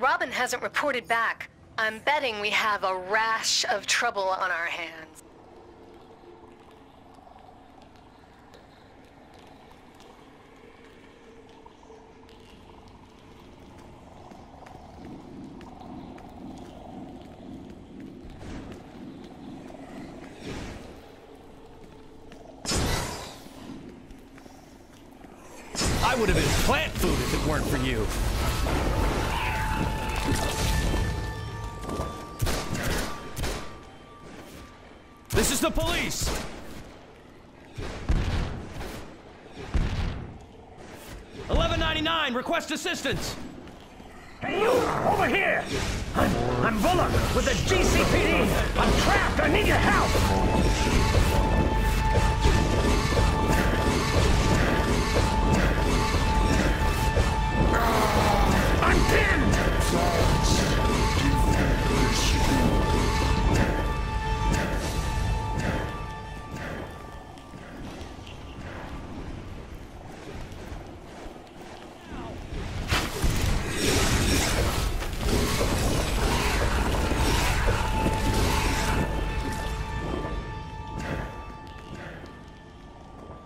Robin hasn't reported back. I'm betting we have a rash of trouble on our hands. I would have been plant food if it weren't for you. This is the police! $11.99, request assistance! Hey you, over here! I'm Bullock with the GCPD! I'm trapped, I need your help! I'm pinned!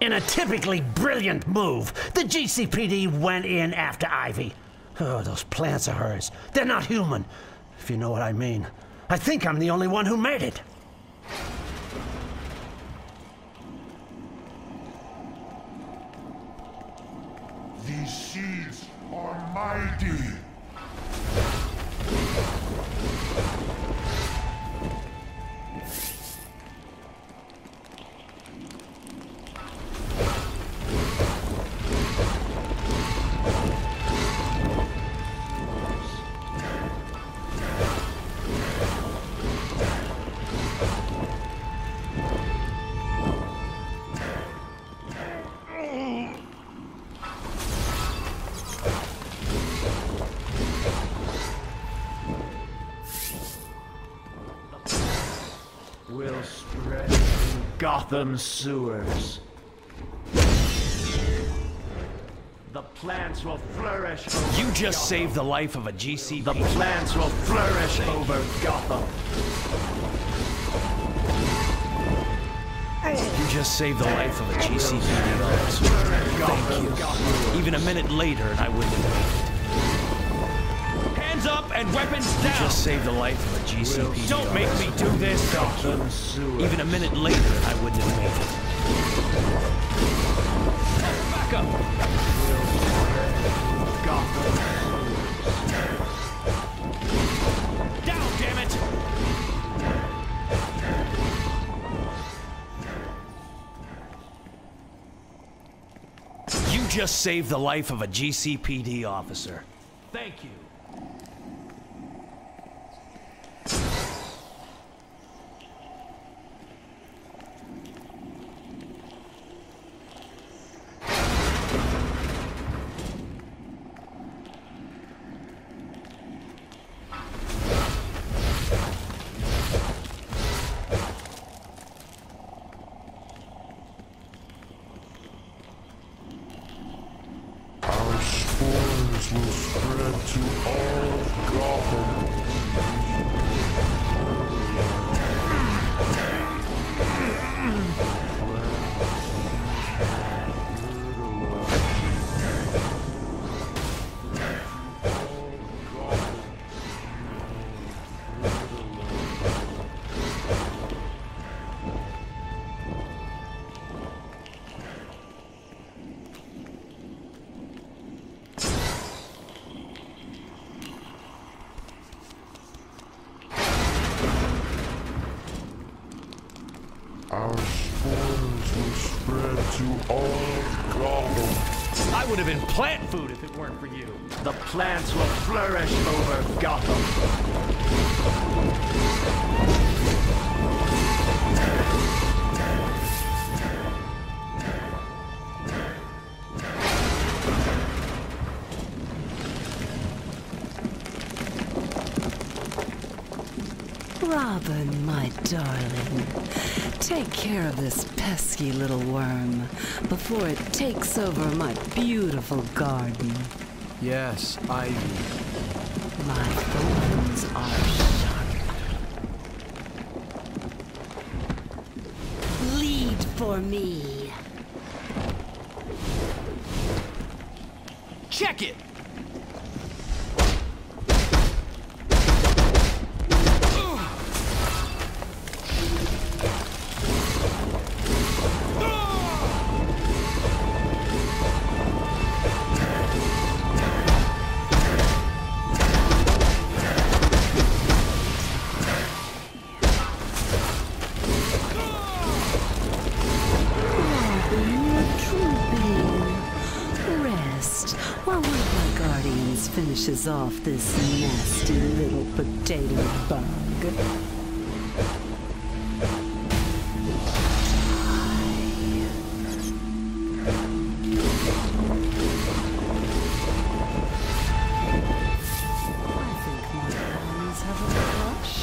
In a typically brilliant move, the GCPD went in after Ivy. Oh, those plants of hers. They're not human, if you know what I mean. I think I'm the only one who made it. These seeds are mighty. Will spread in Gotham sewers. The plants will flourish over You just Gotham. saved the life of a GCP. The plants will flourish over Gotham. You just saved the life of a GCPD officer. Thank you. Even a minute later, and I wouldn't have made it. Hands up and weapons down! You just saved the life of a GCPD Don't officer. Make me do this! Gotham sewers. Even a minute later, and I wouldn't have made it. Back up! Gotham. Down, damn it! You just saved the life of a GCPD officer. Thank you. Our spores will spread to all of Gotham. Our spores will spread to all of Gotham. I would have been plant food if it weren't for you. The plants will flourish over Gotham. Robin, my darling, take care of this pesky little worm before it takes over my beautiful garden. Yes, Ivy. My thorns are sharp. Lead for me. Check it! Finishes off this nasty little potato bug. I think my hands have a crush.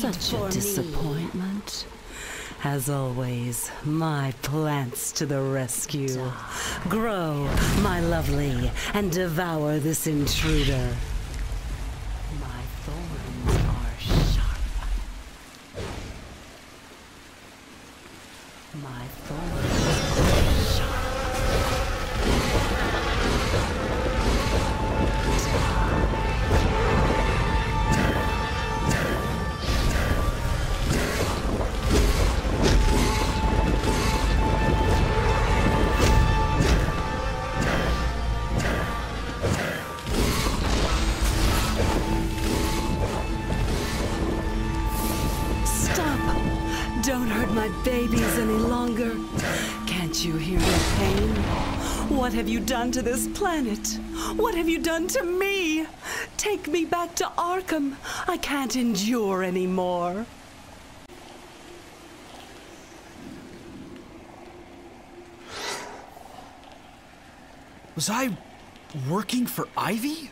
Such a disappointment. As always, my plants to the rescue. Grow, my lovely, and devour this intruder. My thorns are sharp. My thorns are sharp. Don't hurt my babies any longer. Can't you hear their pain? What have you done to this planet? What have you done to me? Take me back to Arkham. I can't endure anymore. Was I working for Ivy?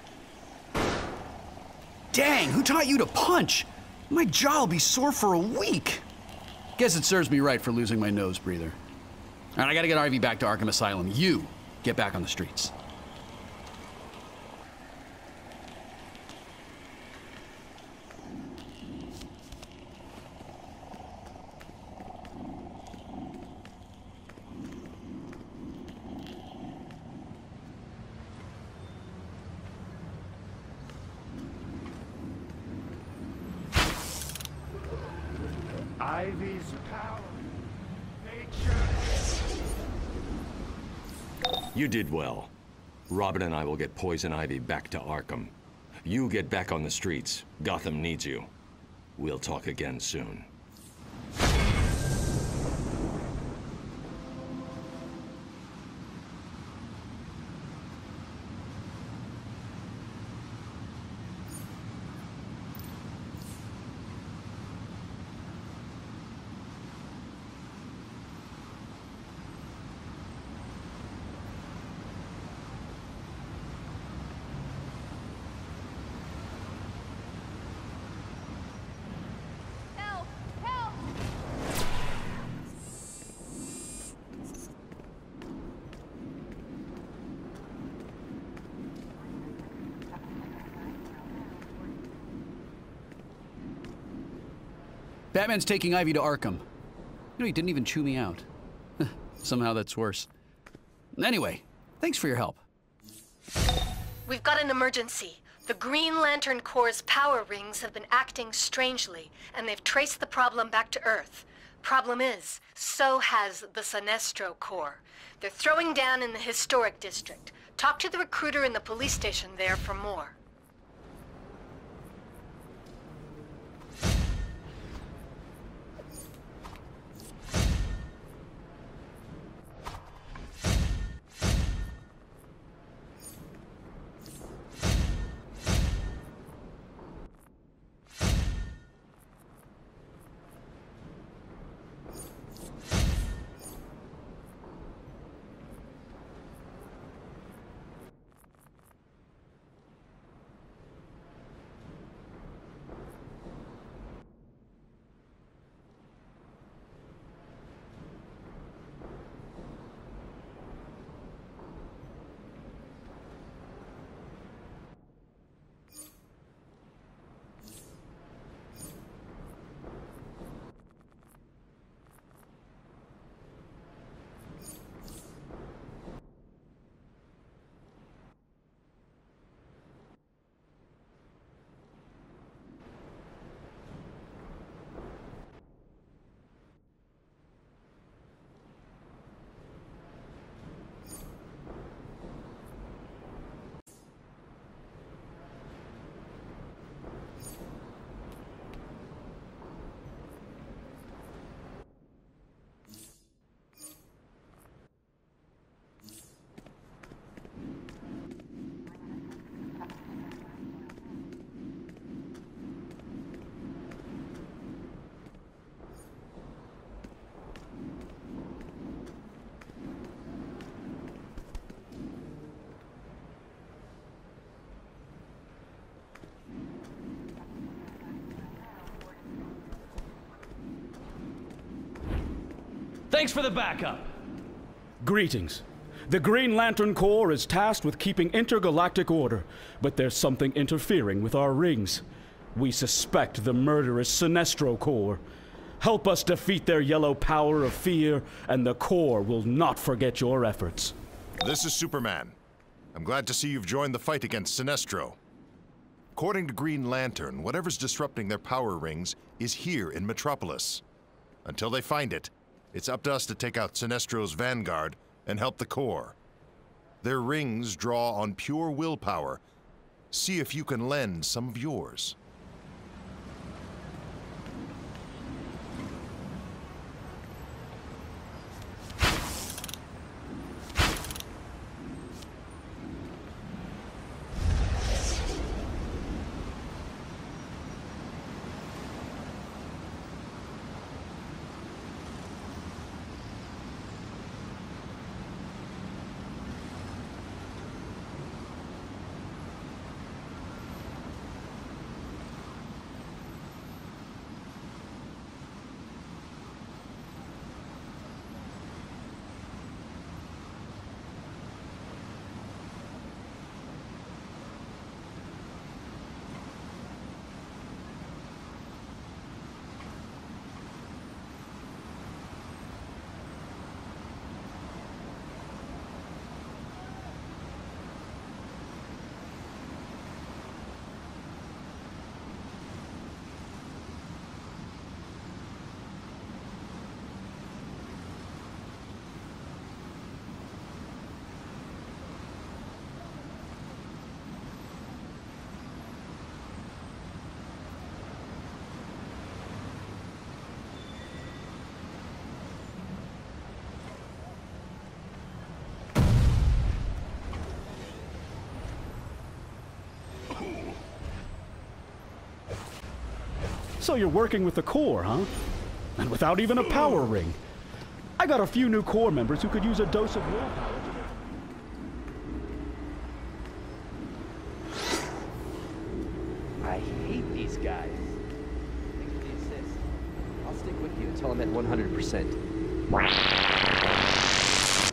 Dang, who taught you to punch? My jaw'll be sore for a week. Guess it serves me right for losing my nose breather. All right, I gotta get Ivy back to Arkham Asylum. You get back on the streets. Ivy's power. Nature. You did well. Robin and I will get Poison Ivy back to Arkham. You get back on the streets. Gotham needs you. We'll talk again soon. Batman's taking Ivy to Arkham. You know, he didn't even chew me out. Somehow that's worse. Anyway, thanks for your help. We've got an emergency. The Green Lantern Corps' power rings have been acting strangely, and they've traced the problem back to Earth. Problem is, so has the Sinestro Corps. They're throwing down in the historic district. Talk to the recruiter in the police station there for more. Thanks for the backup. Greetings. The Green Lantern Corps is tasked with keeping intergalactic order, but there's something interfering with our rings. We suspect the murderous Sinestro Corps. Help us defeat their yellow power of fear, and the Corps will not forget your efforts. This is Superman. I'm glad to see you've joined the fight against Sinestro. According to Green Lantern, whatever's disrupting their power rings is here in Metropolis. Until they find it, it's up to us to take out Sinestro's vanguard and help the Corps. Their rings draw on pure willpower. See if you can lend some of yours. So you're working with the Corps, huh? And without even a power ring. I got a few new Corps members who could use a dose of willpower. I hate these guys. Thanks for the assist. I'll stick with you until I'm at 100%.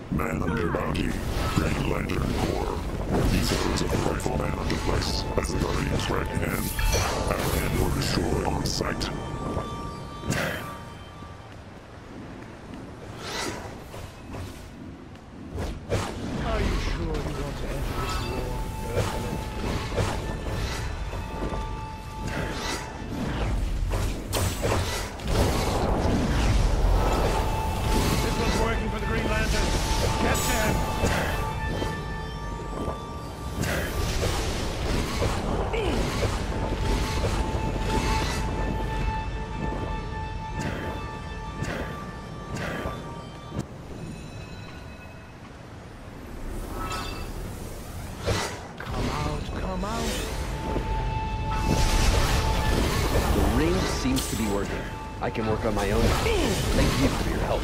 Man under bounty, Green Lantern Corps. These efforts of the Rifleman under place as the Guardian's right hand. Apprehend or destroy on sight. Are you sure you want to enter this war, Earthman? This one's working for the Green Lantern. Get them! Come out. The ring seems to be working. I can work on my own. Thank you for your help.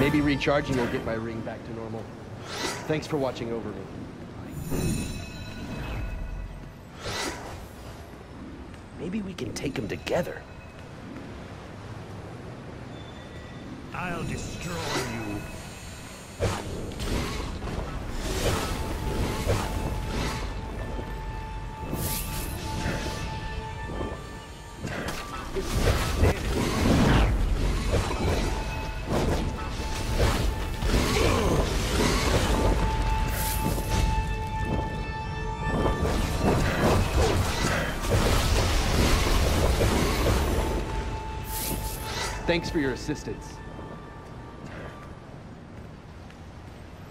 Maybe recharging will get my ring back to normal. Thanks for watching over me. Maybe we can take them together. I'll destroy you. Thanks for your assistance.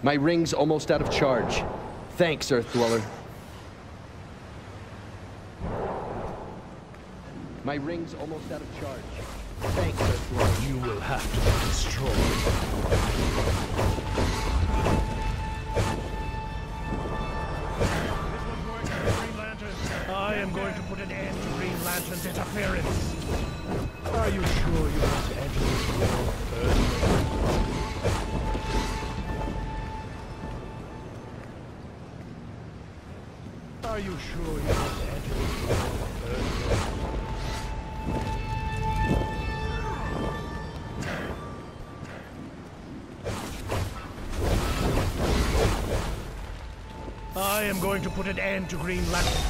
My ring's almost out of charge. Thanks, Earth Dweller. My ring's almost out of charge. Thanks, Earth Dweller. You will have to be destroyed. I am going to put an end to Green Lantern's interference. Are you sure you want to enter this war, Earthman? Are you sure you want to enter this war, Earthman? I am going to put an end to Green Lantern.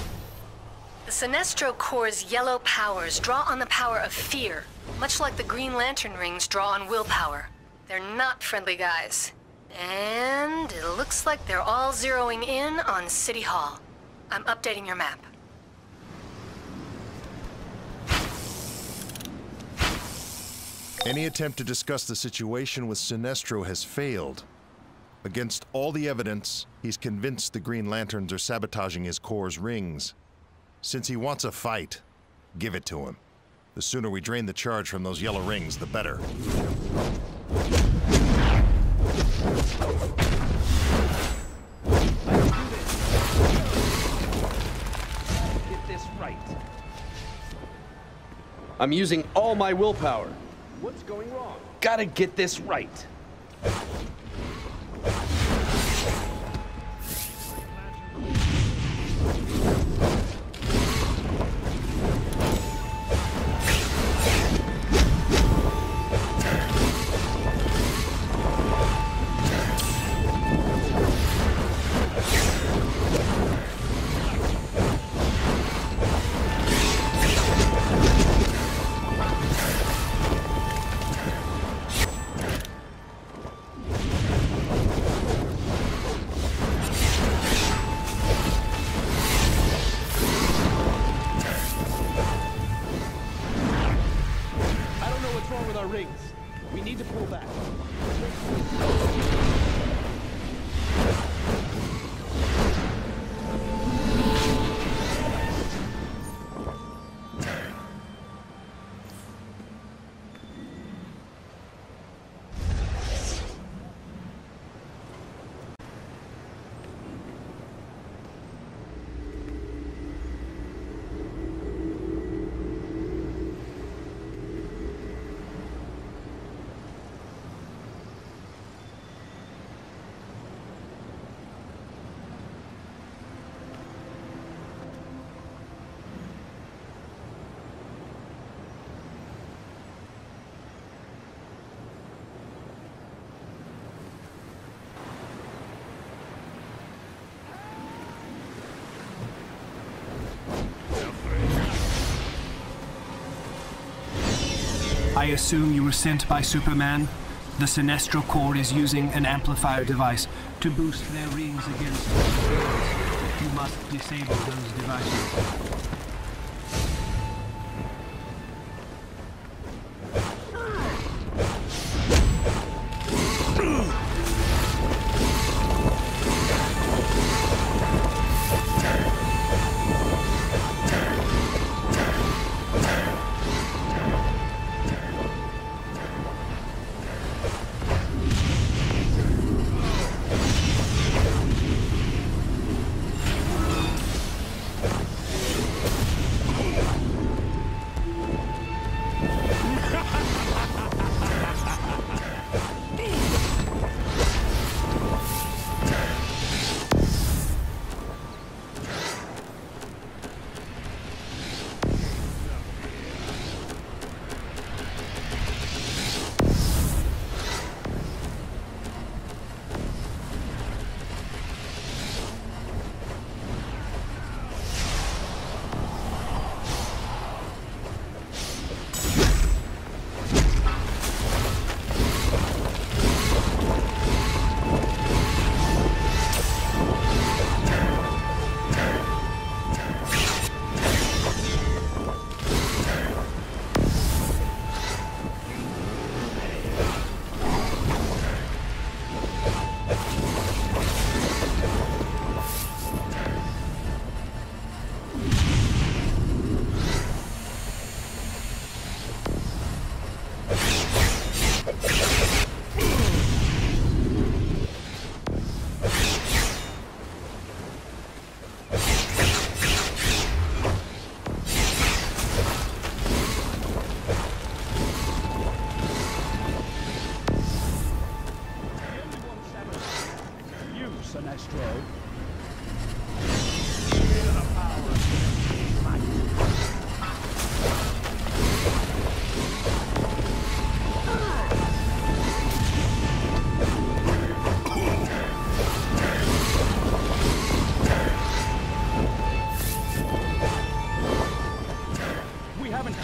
The Sinestro Corps' yellow powers draw on the power of fear, much like the Green Lantern rings draw on willpower. They're not friendly guys. And it looks like they're all zeroing in on City Hall. I'm updating your map. Any attempt to discuss the situation with Sinestro has failed. Against all the evidence, he's convinced the Green Lanterns are sabotaging his Corps' rings. Since he wants a fight, give it to him. The sooner we drain the charge from those yellow rings, the better. Get this right. I'm using all my willpower. What's going wrong? Gotta get this right. Rings. We need to pull back. I assume you were sent by Superman? The Sinestro Corps is using an amplifier device to boost their rings against Earth. You must disable those devices.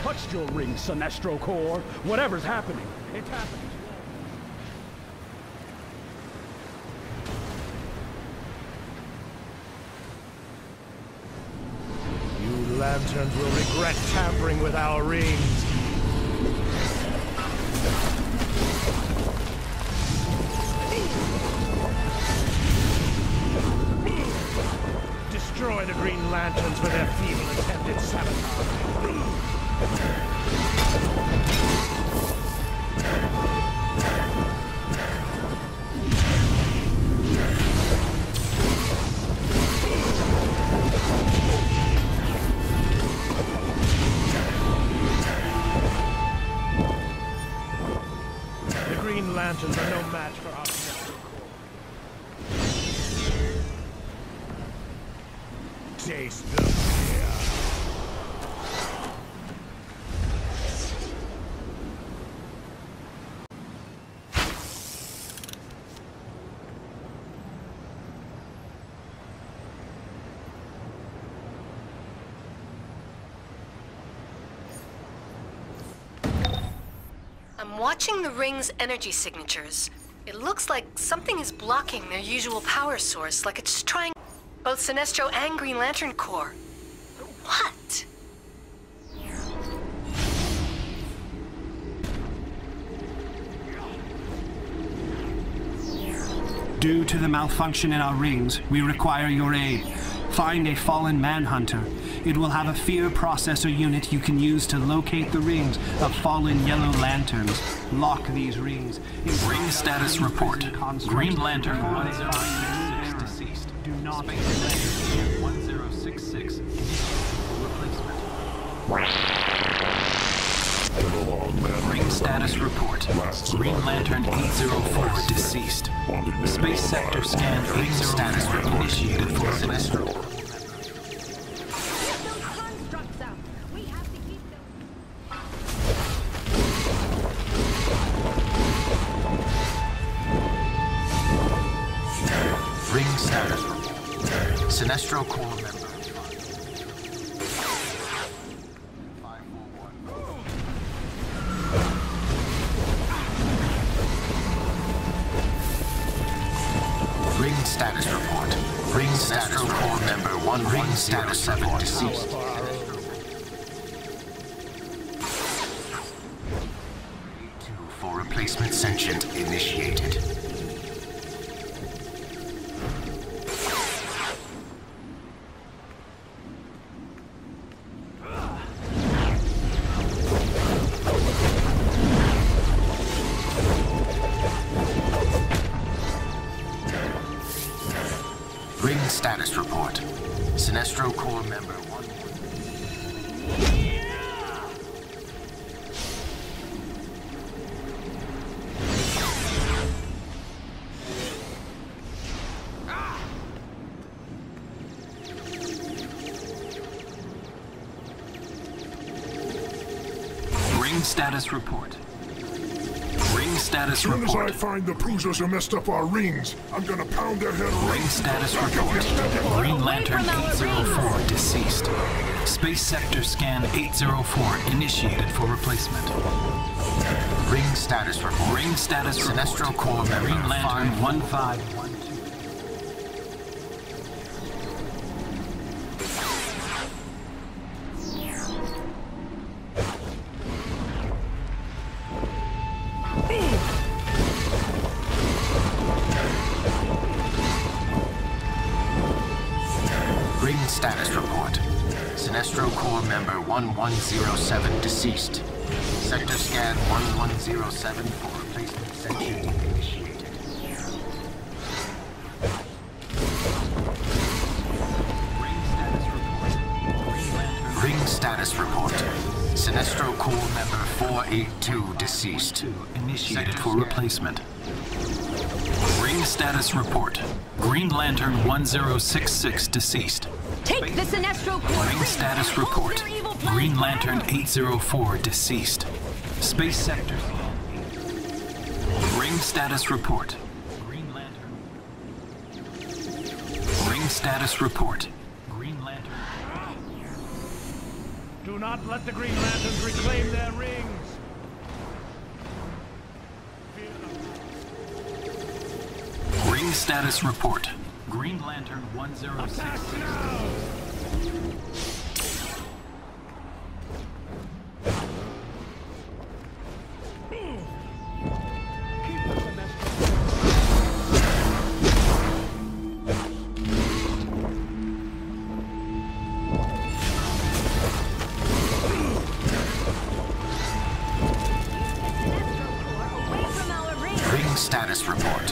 touched your ring, Sinestro Corps. Whatever's happening, it's happening. You lanterns will regret tampering with our rings. Destroy the Green Lanterns for their feeble attempted sabotage. The Green Lanterns are no match for our Sinestro Corps. Taste the fear. I'm watching the ring's energy signatures. It looks like something is blocking their usual power source, like it's trying both Sinestro and Green Lantern Corps. What? Due to the malfunction in our rings, we require your aid. Find a fallen manhunter. It will have a fear processor unit you can use to locate the rings of fallen yellow lanterns. Lock these rings. Ring status report. Green Lantern 1066 deceased. Do not Space 1066 replacement. Ring status report. Green Lantern 804 deceased. Space sector scan. Ring status report initiated for Sinestro. Ring status report. Sinestro Corps member. Ring status report. Ring status Corps member 1107 deceased. For replacement sentient initiated. Ring status report. Sinestro Corps member 1. Ring status report. Ring status As soon as I report. find the poozers who messed up our rings, I'm gonna pound their head right. Ring status report. Green Lantern 804 deceased. Space sector scan 804 initiated for replacement. Ring status report. Ring status Sinestro Corps member Green Lantern 1512. Ring status report. Sinestro Corps member 1107 deceased. Sector scan 1107 for replacement sentient initiated. Ring status report. Sinestro Corps member 482 deceased. Initiated for replacement. Ring status report. Green Lantern 1066 deceased. Take the Sinestro Corps. Ring status report. Green Lantern 804 deceased. Space sector. Ring status report. Green Lantern. Ring status report. Green Lantern. Do not let the Green Lanterns reclaim their rings. Ring status report. Green Lantern 106. Attack now! Status report.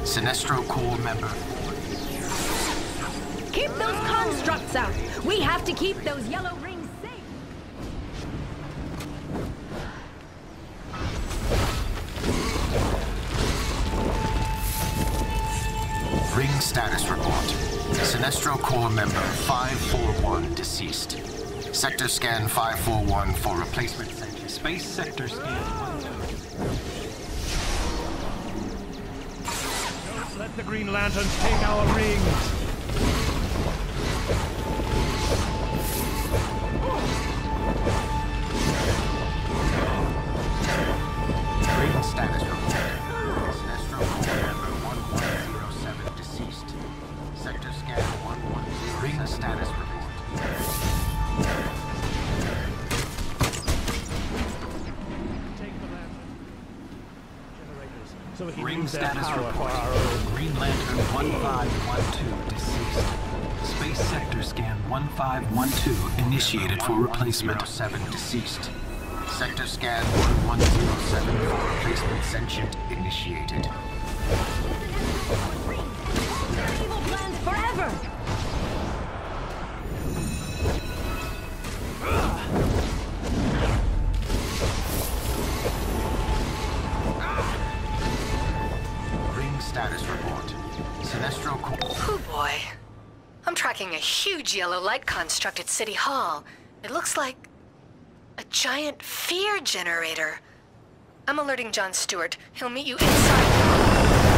Sinestro Corps member. Keep those constructs out. We have to keep those yellow rings safe. Ring status report. Sinestro Corps member 541 deceased. Sector scan 541 for replacement sentry. Space sector scan. Let the Green Lanterns take our rings. Ring status report. Sinestro Corps member 1107 deceased. Sector scan 110. Ring status report. Take the lantern. Generators. So he Ring needs their status power report. for our own. Green Lantern 1512 deceased. Space sector scan 1512 initiated for replacement. 7 deceased. Sector scan 1107 for replacement sentient initiated. Evil plans forever. Ring status report. Sinestro Corps. Oh boy. I'm tracking a huge yellow light construct at City Hall. It looks like a giant fear generator. I'm alerting John Stewart. He'll meet you inside.